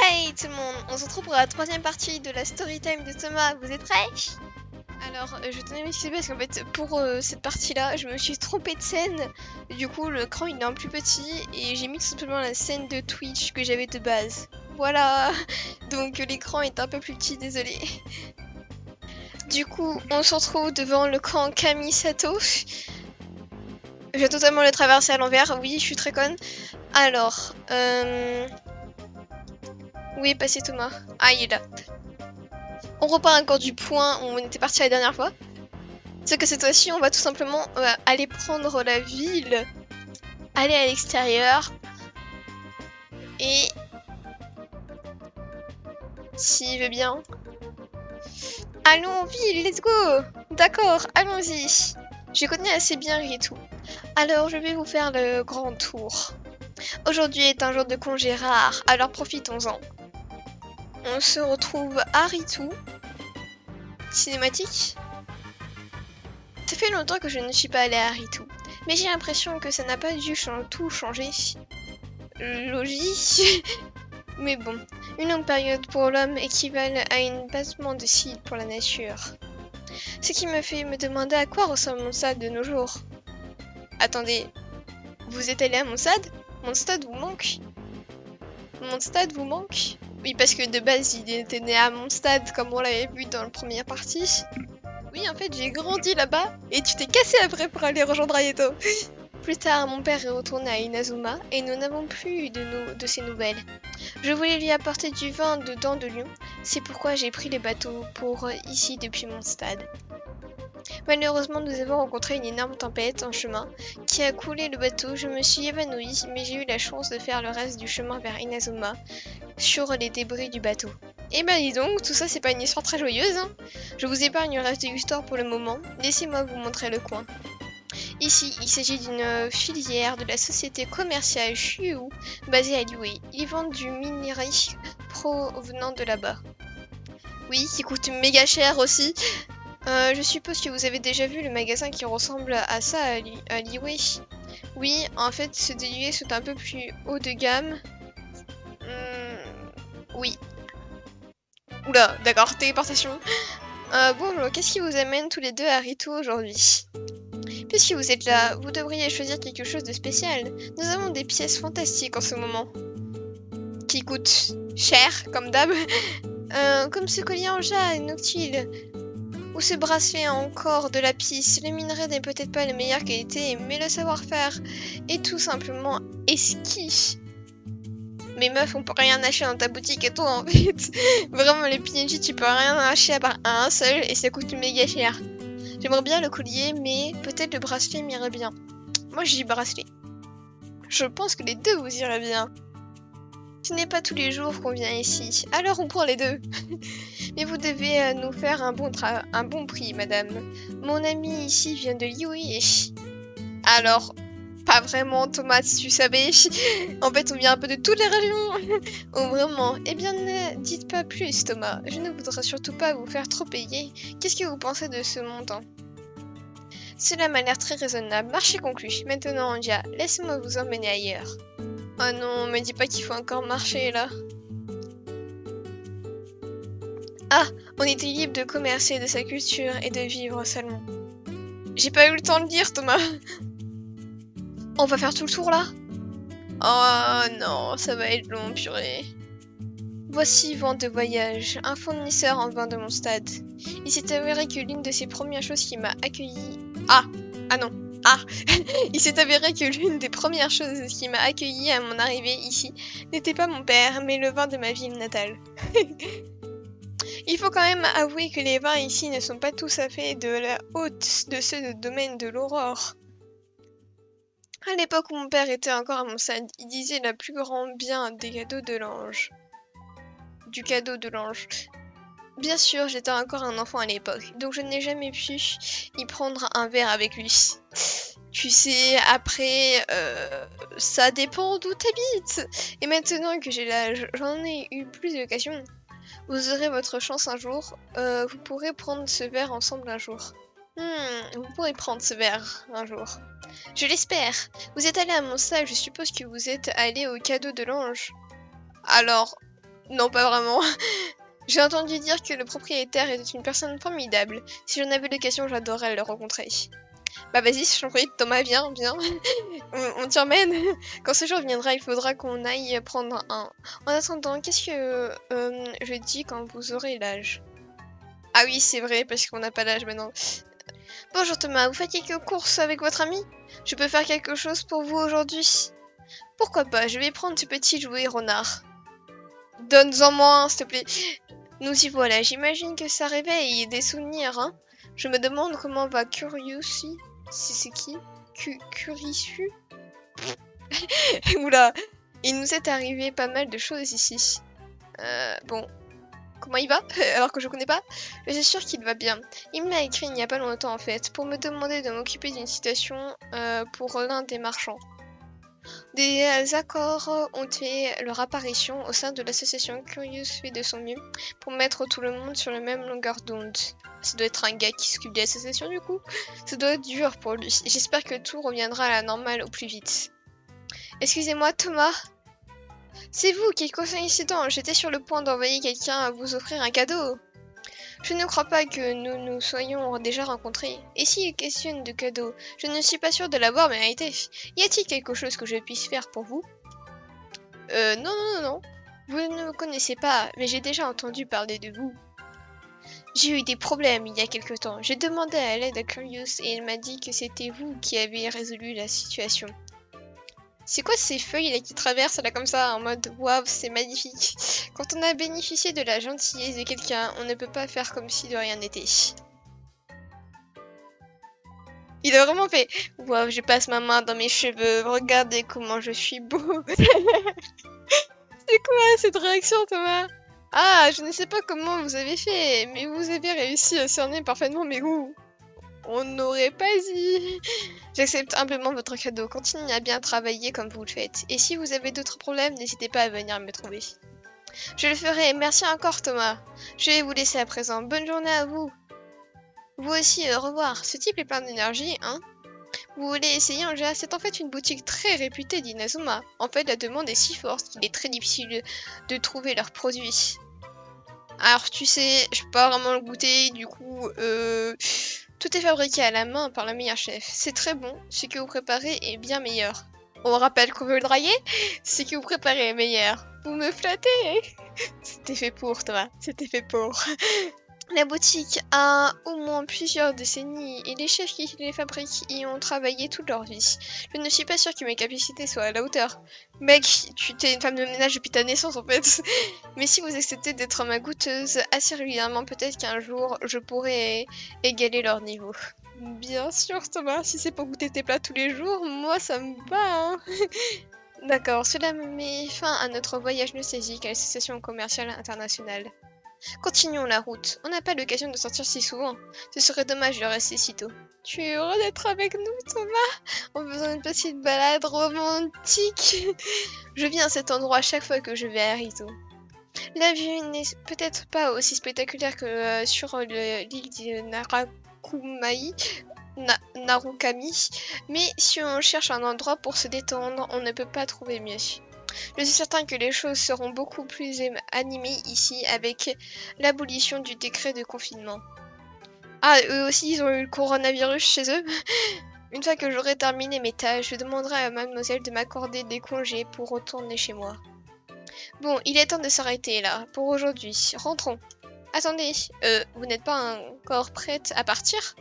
Hey tout le monde, on se retrouve pour la troisième partie de la story time de Thomas, vous êtes prêts? Alors, je tenais à m'excuser parce qu'en fait, pour cette partie-là, je me suis trompée de scène. Du coup, l'écran il est un plus petit et j'ai mis tout simplement la scène de Twitch que j'avais de base. Voilà, donc l'écran est un peu plus petit, désolé. Du coup, on se retrouve devant le camp Kamisato. Je vais totalement le traverser à l'envers, oui, je suis très conne. Alors, où est passé Thomas? Ah, il est là. On repart encore du point où on était parti la dernière fois. C'est que cette fois-ci, on va tout simplement aller prendre la ville, aller à l'extérieur et s'il veut bien. Allons, ville, let's go! D'accord, allons-y. Je connais assez bien Ritu. Alors, je vais vous faire le grand tour. Aujourd'hui est un jour de congé rare, alors profitons-en. On se retrouve à Ritu. Cinématique. Ça fait longtemps que je ne suis pas allée à Ritu, mais j'ai l'impression que ça n'a pas dû tout changer. Logique. Mais bon, une longue période pour l'homme équivalent à un battement de cils pour la nature. Ce qui me fait me demander à quoi ressemble mon stade de nos jours. Attendez, vous êtes allé à mon stade? Mon stade vous manque? Mon stade vous manque? Oui, parce que de base, il était né à mon stade, comme on l'avait vu dans la première partie. Oui, en fait, j'ai grandi là-bas, et tu t'es cassé après pour aller rejoindre Ayeto. Plus tard, mon père est retourné à Inazuma, et nous n'avons plus eu de ses nouvelles. Je voulais lui apporter du vin de dents de lion, c'est pourquoi j'ai pris les bateaux pour ici depuis mon stade. Malheureusement, nous avons rencontré une énorme tempête en chemin qui a coulé le bateau. Je me suis évanouie, mais j'ai eu la chance de faire le reste du chemin vers Inazuma sur les débris du bateau. Et bah dis donc, tout ça c'est pas une histoire très joyeuse, hein. Je vous épargne le reste de l'histoire pour le moment, laissez-moi vous montrer le coin. Ici, il s'agit d'une filière de la société commerciale Shuyu, basée à Liyue. Ils vendent du minerai provenant de là-bas. Oui, qui coûte méga cher aussi. Je suppose que vous avez déjà vu le magasin qui ressemble à ça à Liyue. Oui, en fait, ceux de Liyue sont un peu plus haut de gamme. Oui. Oula, d'accord, téléportation. Bonjour, qu'est-ce qui vous amène tous les deux à Ritu aujourd'hui? Puisque vous êtes là, vous devriez choisir quelque chose de spécial. Nous avons des pièces fantastiques en ce moment. Qui coûtent cher, comme d'hab. Comme ce collier en jade noctile. Ou ce bracelet encore de lapis. Le minerai n'est peut-être pas de meilleure qualité, mais le savoir-faire est tout simplement exquis. Mais meuf, on peut rien acheter dans ta boutique et tout en fait. Vraiment, les PNJ, tu peux rien acheter à part un seul et ça coûte méga cher. J'aimerais bien le collier, mais peut-être le bracelet m'irait bien. Moi, j'ai bracelet. Je pense que les deux vous iraient bien. Ce n'est pas tous les jours qu'on vient ici, alors on prend les deux. Mais vous devez nous faire un bon prix, madame. Mon ami ici vient de Liyue. Alors, pas vraiment, Thomas, tu savais. En fait, on vient un peu de toutes les régions. Oh, vraiment? Eh bien, ne dites pas plus, Thomas. Je ne voudrais surtout pas vous faire trop payer. Qu'est-ce que vous pensez de ce montant? Cela m'a l'air très raisonnable. Marché conclu. Maintenant, Andia, laissez-moi vous emmener ailleurs. Oh non, me dis pas qu'il faut encore marcher, là. Ah, on était libre de commercer de sa culture et de vivre seulement. J'ai pas eu le temps de dire, Thomas. On va faire tout le tour, là? Oh non, ça va être long, purée. Voici Vente de voyage, un fournisseur en vin de mon stade. Il s'est avéré que l'une de ces premières choses qui m'a accueilli... Ah non. Ah Il s'est avéré que l'une des premières choses qui m'a accueilli à mon arrivée ici n'était pas mon père, mais le vin de ma ville natale. Il faut quand même avouer que les vins ici ne sont pas tous à fait de la haute de ceux du domaine de l'Aurore. À l'époque où mon père était encore à mon stade, il disait le plus grand bien des cadeaux de l'ange. Du cadeau de l'ange. Bien sûr, j'étais encore un enfant à l'époque, donc je n'ai jamais pu y prendre un verre avec lui. Tu sais, après, ça dépend d'où t'habites. Et maintenant que j'ai l'âge, j'en ai eu plus d'occasions. Vous aurez votre chance un jour. Vous pourrez prendre ce verre ensemble un jour. Vous pourrez prendre ce verre un jour. Je l'espère. Vous êtes allé à mon stage, je suppose que vous êtes allé au cadeau de l'ange. Alors, Non, pas vraiment. J'ai entendu dire que le propriétaire était une personne formidable. Si j'en avais l'occasion, j'adorerais le rencontrer. Bah vas-y, je t'en prie, Thomas, viens, viens. On t'y emmène. Quand ce jour viendra, il faudra qu'on aille prendre un. En attendant, qu'est-ce que je dis quand vous aurez l'âge? Ah oui, c'est vrai, parce qu'on n'a pas l'âge maintenant. Bonjour Thomas, vous faites quelques courses avec votre ami? Je peux faire quelque chose pour vous aujourd'hui? Pourquoi pas, je vais prendre ce petit jouet renard. Donne-en moi un, s'il te plaît. Nous y voilà, j'imagine que ça réveille des souvenirs, hein? Je me demande comment va Curiousi. C'est qui? Curisu? Oula, il nous est arrivé pas mal de choses ici. Bon, comment il va? Alors que je connais pas? Je suis sûre qu'il va bien. Il m'a écrit il n'y a pas longtemps en fait, pour me demander de m'occuper d'une citation pour l'un des marchands. Des accords ont fait leur apparition au sein de l'association Curious fait de son mieux pour mettre tout le monde sur la même longueur d'onde. Ça doit être un gars qui s'occupe de l'association du coup. Ça doit être dur pour lui. J'espère que tout reviendra à la normale au plus vite. Excusez-moi Thomas. C'est vous, quel coïncidence. J'étais sur le point d'envoyer quelqu'un à vous offrir un cadeau. Je ne crois pas que nous nous soyons déjà rencontrés. Et s'il questionne de cadeau, je ne suis pas sûre de l'avoir mérité. Y a-t-il quelque chose que je puisse faire pour vous? Non. Vous ne me connaissez pas, mais j'ai déjà entendu parler de vous. J'ai eu des problèmes il y a quelque temps. J'ai demandé à l'aide à Curious et elle m'a dit que c'était vous qui avez résolu la situation. C'est quoi ces feuilles là qui traversent là comme ça en mode waouh, c'est magnifique. Quand on a bénéficié de la gentillesse de quelqu'un, on ne peut pas faire comme si de rien n'était. Il a vraiment fait waouh, je passe ma main dans mes cheveux, regardez comment je suis beau. C'est quoi cette réaction, Thomas? Ah, je ne sais pas comment vous avez fait, mais vous avez réussi à cerner parfaitement mes goûts. On n'aurait pas dit. J'accepte humblement votre cadeau. Continuez à bien travailler comme vous le faites. Et si vous avez d'autres problèmes, n'hésitez pas à venir me trouver. Je le ferai. Merci encore, Thomas. Je vais vous laisser à présent. Bonne journée à vous. Vous aussi, au revoir. Ce type est plein d'énergie, hein? Vous voulez essayer un jeu? C'est en fait une boutique très réputée d'Inazuma. En fait, la demande est si forte qu'il est très difficile de trouver leurs produits. Alors, tu sais, je peux pas vraiment le goûter, du coup, tout est fabriqué à la main par le meilleur chef. C'est très bon, ce que vous préparez est bien meilleur. On rappelle qu'on veut le draguer? Ce que vous préparez est meilleur. Vous me flattez? C'était fait pour toi, c'était fait pour. La boutique a au moins plusieurs décennies et les chefs qui les fabriquent y ont travaillé toute leur vie. Je ne suis pas sûre que mes capacités soient à la hauteur. Mec, tu t'es une femme de ménage depuis ta naissance en fait. Mais si vous acceptez d'être ma goûteuse assez régulièrement, peut-être qu'un jour je pourrai égaler leur niveau. Bien sûr Thomas, si c'est pour goûter tes plats tous les jours, moi ça me va hein. D'accord, cela met fin à notre voyage nostalgique à l'association commerciale internationale. Continuons la route. On n'a pas l'occasion de sortir si souvent. Ce serait dommage de rester si tôt. Tu es heureux d'être avec nous, Thomas? En faisant une petite balade romantique. Je viens à cet endroit à chaque fois que je vais à Rito. La vue n'est peut-être pas aussi spectaculaire que sur l'île de Narukami, mais si on cherche un endroit pour se détendre, on ne peut pas trouver mieux. Je suis certain que les choses seront beaucoup plus animées ici avec l'abolition du décret de confinement. Ah, eux aussi, ils ont eu le coronavirus chez eux. Une fois que j'aurai terminé mes tâches, je demanderai à mademoiselle de m'accorder des congés pour retourner chez moi. Bon, il est temps de s'arrêter là, pour aujourd'hui. Rentrons. Attendez, vous n'êtes pas encore prête à partir?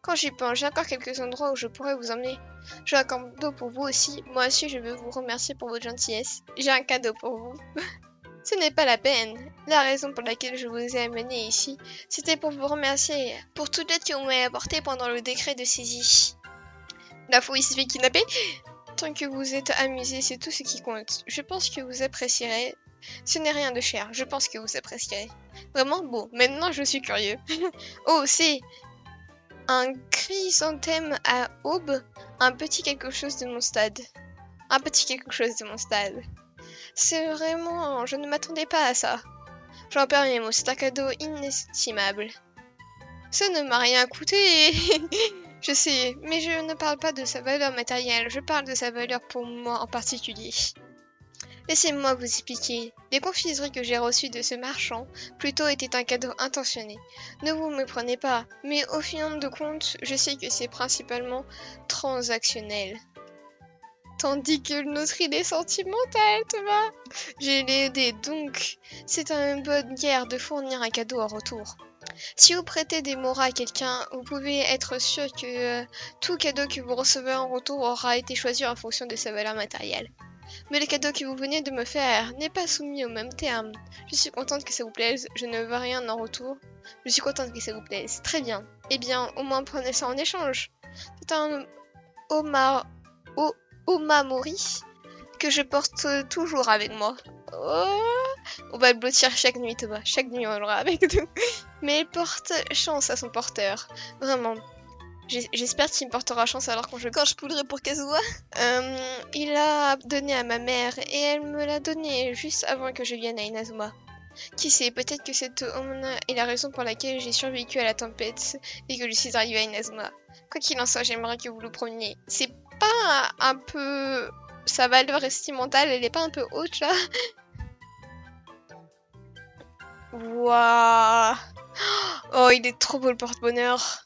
Quand j'y pense, j'ai encore quelques endroits où je pourrais vous emmener. J'ai un cadeau pour vous aussi. Moi aussi, je veux vous remercier pour votre gentillesse. J'ai un cadeau pour vous. Ce n'est pas la peine. La raison pour laquelle je vous ai amené ici, c'était pour vous remercier pour toute l'aide que vous m'avez apportée pendant le décret de saisie. La fouille s'est fait kidnapper. Tant que vous êtes amusés, c'est tout ce qui compte. Je pense que vous apprécierez. Ce n'est rien de cher. Je pense que vous apprécierez. Vraiment? Bon, maintenant je suis curieux. Oh, c'est un chrysanthème à aube, un petit quelque chose de mon stade. Un petit quelque chose de mon stade. C'est vraiment... Je ne m'attendais pas à ça. J'en perds mes mots, c'est un cadeau inestimable. Ça ne m'a rien coûté. Je sais, mais je ne parle pas de sa valeur matérielle, je parle de sa valeur pour moi en particulier. Laissez-moi vous expliquer. Les confiseries que j'ai reçues de ce marchand, plutôt étaient un cadeau intentionné. Ne vous méprenez pas, mais au final de compte, je sais que c'est principalement transactionnel. Tandis que le nôtre, il est sentimental, Thomas. Je l'ai aidé, donc c'est une bonne guerre de fournir un cadeau en retour. Si vous prêtez des moras à quelqu'un, vous pouvez être sûr que tout cadeau que vous recevez en retour aura été choisi en fonction de sa valeur matérielle. Mais le cadeau que vous venez de me faire n'est pas soumis aux mêmes termes. Je suis contente que ça vous plaise, je ne veux rien en retour. Je suis contente que ça vous plaise. Très bien. Eh bien, au moins prenez ça en échange. C'est un Omamori que je porte toujours avec moi. Oh, on va le blottir chaque nuit, Thomas. Chaque nuit, on l'aura avec nous. Mais il porte chance à son porteur. Vraiment. J'espère qu'il me portera chance alors quand je poudrerai pour Kazuha. Il l'a donné à ma mère et elle me l'a donné juste avant que je vienne à Inazuma. Qui sait, peut-être que cette Omona est la raison pour laquelle j'ai survécu à la tempête et que je suis arrivée à Inazuma. Quoi qu'il en soit, j'aimerais que vous le preniez. C'est pas un peu... Sa valeur sentimentale, elle est pas un peu haute là? Waouh! Oh, il est trop beau le porte-bonheur.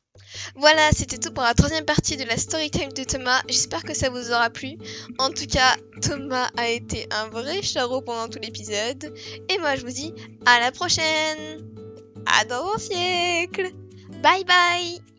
Voilà, c'était tout pour la troisième partie de la storytime de Thomas. J'espère que ça vous aura plu. En tout cas, Thomas a été un vrai charreau pendant tout l'épisode. Et moi, je vous dis à la prochaine. À dans un siècle. Bye bye.